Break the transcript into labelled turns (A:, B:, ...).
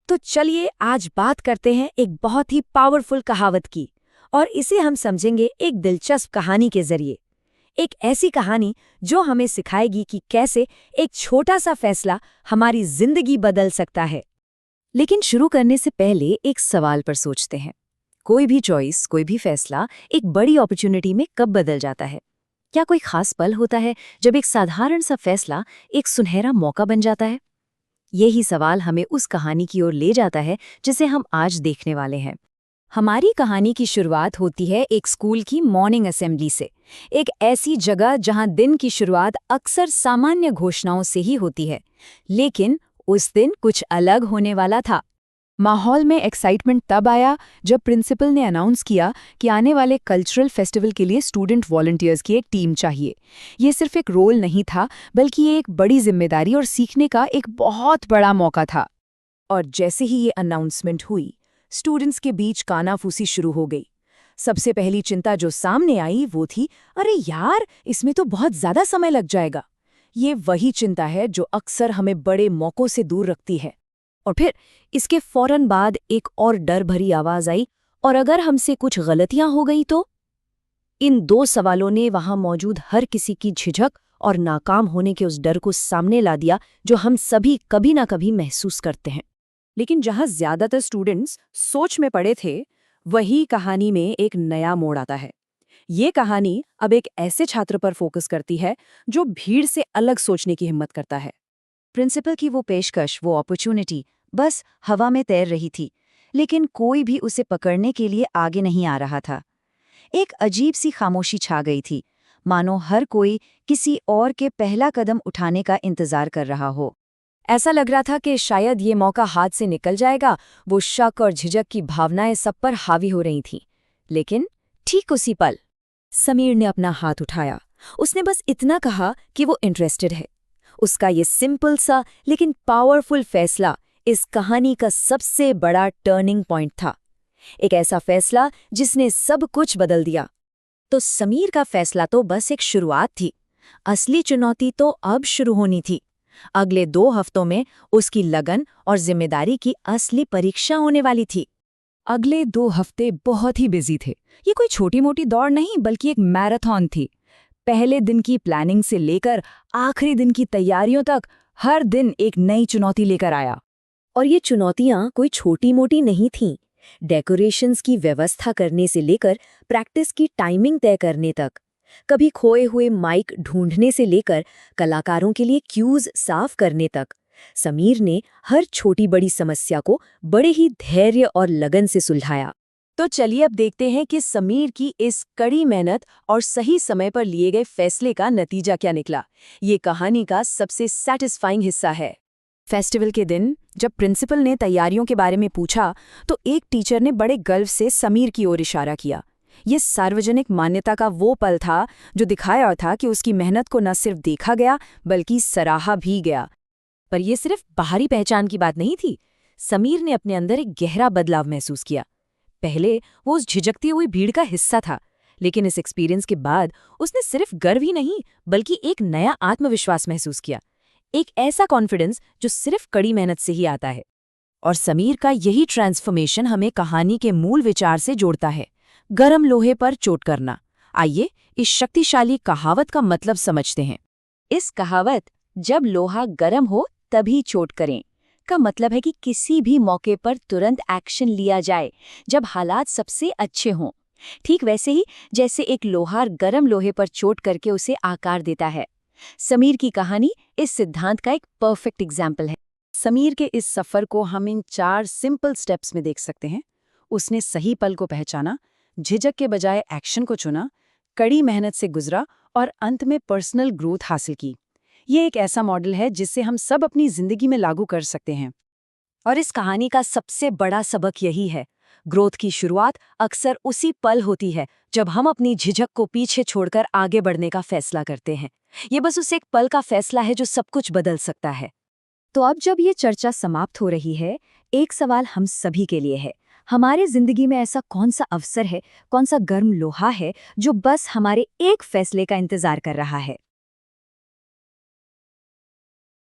A: तो चलिए आज बात करते हैं एक बहुत ही पावरफुल कहावत की, और इसे हम समझेंगे एक दिलचस्प कहानी के जरिए। एक ऐसी कहानी जो हमें सिखाएगी कि कैसे एक छोटा सा फैसला हमारी जिंदगी बदल सकता है। लेकिन शुरू करने से पहले एक सवाल पर सोचते हैं। कोई भी चॉइस, कोई भी फैसला एक बड़ी अपॉर्चुनिटी में कब बदल जाता है? क्या कोई खास पल होता है जब एक साधारण सा फैसला एक सुनहरा मौका बन जाता है? यही सवाल हमें उस कहानी की ओर ले जाता है जिसे हम आज देखने वाले हैं। हमारी कहानी की शुरुआत होती है एक स्कूल की मॉर्निंग असेंबली से, एक ऐसी जगह जहां दिन की शुरुआत अक्सर सामान्य घोषणाओं से ही होती है। लेकिन उस दिन कुछ अलग होने वाला था।
B: माहौल में एक्साइटमेंट तब आया जब प्रिंसिपल ने अनाउंस किया कि आने वाले कल्चरल फेस्टिवल के लिए स्टूडेंट वॉलंटियर्स की एक टीम चाहिए। ये सिर्फ एक रोल नहीं था, बल्कि ये एक बड़ी जिम्मेदारी और सीखने का एक बहुत बड़ा मौका था।
A: और जैसे ही ये अनाउंसमेंट हुई, स्टूडेंट्स के बीच कानाफूसी शुरू हो गई। सबसे पहली चिंता जो सामने आई वो थी, अरे यार, इसमें तो बहुत ज्यादा समय लग जाएगा। ये वही चिंता है जो अक्सर हमें बड़े मौकों से दूर रखती है। और फिर इसके फौरन बाद एक और डर भरी आवाज आई, और अगर हमसे कुछ गलतियां हो गई तो? इन दो सवालों ने वहां मौजूद हर किसी की झिझक और नाकाम होने के उस डर को सामने ला दिया जो हम सभी कभी ना कभी महसूस करते हैं। लेकिन जहां ज्यादातर स्टूडेंट्स सोच में पड़े थे, वही कहानी में एक नया मोड़ आता है। ये कहानी अब एक ऐसे छात्र पर फोकस करती है जो भीड़ से अलग सोचने की हिम्मत करता है। प्रिंसिपल की वो पेशकश, वो अपॉर्चुनिटी बस हवा में तैर रही थी, लेकिन कोई भी उसे पकड़ने के लिए आगे नहीं आ रहा था। एक अजीब सी खामोशी छा गई थी, मानो हर कोई किसी और के पहला कदम उठाने का इंतजार कर रहा हो। ऐसा लग रहा था कि शायद ये मौका हाथ से निकल जाएगा। वो शक और झिझक की भावनाएं सब पर हावी हो रही थीं। लेकिन ठीक उसी पल समीर ने अपना हाथ उठाया। उसने बस इतना कहा कि वो इंटरेस्टेड है। उसका ये सिंपल सा लेकिन पावरफुल फैसला इस कहानी का सबसे बड़ा टर्निंग पॉइंट था। एक ऐसा फैसला जिसने सब कुछ बदल दिया। तो समीर का फैसला तो बस एक शुरुआत थी। असली चुनौती तो अब शुरू होनी थी। अगले 2 हफ्तों में उसकी लगन और जिम्मेदारी की असली परीक्षा होने वाली थी।
B: अगले 2 हफ्ते बहुत ही बिजी थे। ये कोई छोटी मोटी दौड़ नहीं, बल्कि एक मैराथन थी। पहले दिन की प्लानिंग से लेकर आखिरी दिन की तैयारियों तक हर दिन एक नई चुनौती लेकर आया।
A: और ये चुनौतियां कोई छोटी मोटी नहीं थीं। डेकोरेशंस की व्यवस्था करने से लेकर प्रैक्टिस की टाइमिंग तय करने तक, कभी खोए हुए माइक ढूंढने से लेकर कलाकारों के लिए क्यूज साफ करने तक, समीर ने हर छोटी बड़ी समस्या को बड़े ही धैर्य और लगन से सुलझाया। तो चलिए अब देखते हैं कि समीर की इस कड़ी मेहनत और सही समय पर लिए गए फैसले का नतीजा क्या निकला। ये कहानी का सबसे सैटिस्फाइंग हिस्सा है। फेस्टिवल के दिन जब प्रिंसिपल ने तैयारियों के बारे में पूछा, तो एक टीचर ने बड़े गर्व से समीर की ओर इशारा किया। ये सार्वजनिक मान्यता का वो पल था जो दिखाया था कि उसकी मेहनत को न सिर्फ देखा गया बल्कि सराहा भी गया। पर यह सिर्फ बाहरी पहचान की बात नहीं थी। समीर ने अपने अंदर एक गहरा बदलाव महसूस किया। पहले वो उस झिझकती हुई भीड़ का हिस्सा था, लेकिन इस एक्सपीरियंस के बाद उसने सिर्फ गर्व ही नहीं बल्कि एक नया आत्मविश्वास महसूस किया। एक ऐसा कॉन्फिडेंस जो सिर्फ कड़ी मेहनत से ही आता है। और समीर का यही ट्रांसफॉर्मेशन हमें कहानी के मूल विचार से जोड़ता है, गरम लोहे पर चोट करना। आइए इस शक्तिशाली कहावत का मतलब समझते हैं। इस कहावत, जब लोहा गरम हो तभी चोट करें, का मतलब है कि किसी भी मौके पर तुरंत एक्शन लिया जाए जब हालात सबसे अच्छे हों। ठीक वैसे ही जैसे एक लोहार गरम लोहे पर चोट करके उसे आकार देता है। समीर की कहानी इस सिद्धांत का एक परफेक्ट एग्जाम्पल है। समीर के इस सफर को हम इन 4 सिंपल स्टेप्स में देख सकते हैं। उसने सही पल को पहचाना, झिझक के बजाय एक्शन को चुना, कड़ी मेहनत से गुजरा और अंत में पर्सनल ग्रोथ हासिल की। ये एक ऐसा मॉडल है जिससे हम सब अपनी जिंदगी में लागू कर सकते हैं। और इस कहानी का सबसे बड़ा सबक यही है, ग्रोथ की शुरुआत अक्सर उसी पल होती है जब हम अपनी झिझक को पीछे छोड़कर आगे बढ़ने का फैसला करते हैं। ये बस उस एक पल का फैसला है जो सब कुछ बदल सकता है। तो अब जब ये चर्चा समाप्त हो रही है, एक सवाल हम सभी के लिए है। हमारे जिंदगी में ऐसा कौन सा अवसर है, कौन सा गर्म लोहा है जो बस हमारे एक फैसले का इंतजार कर रहा है?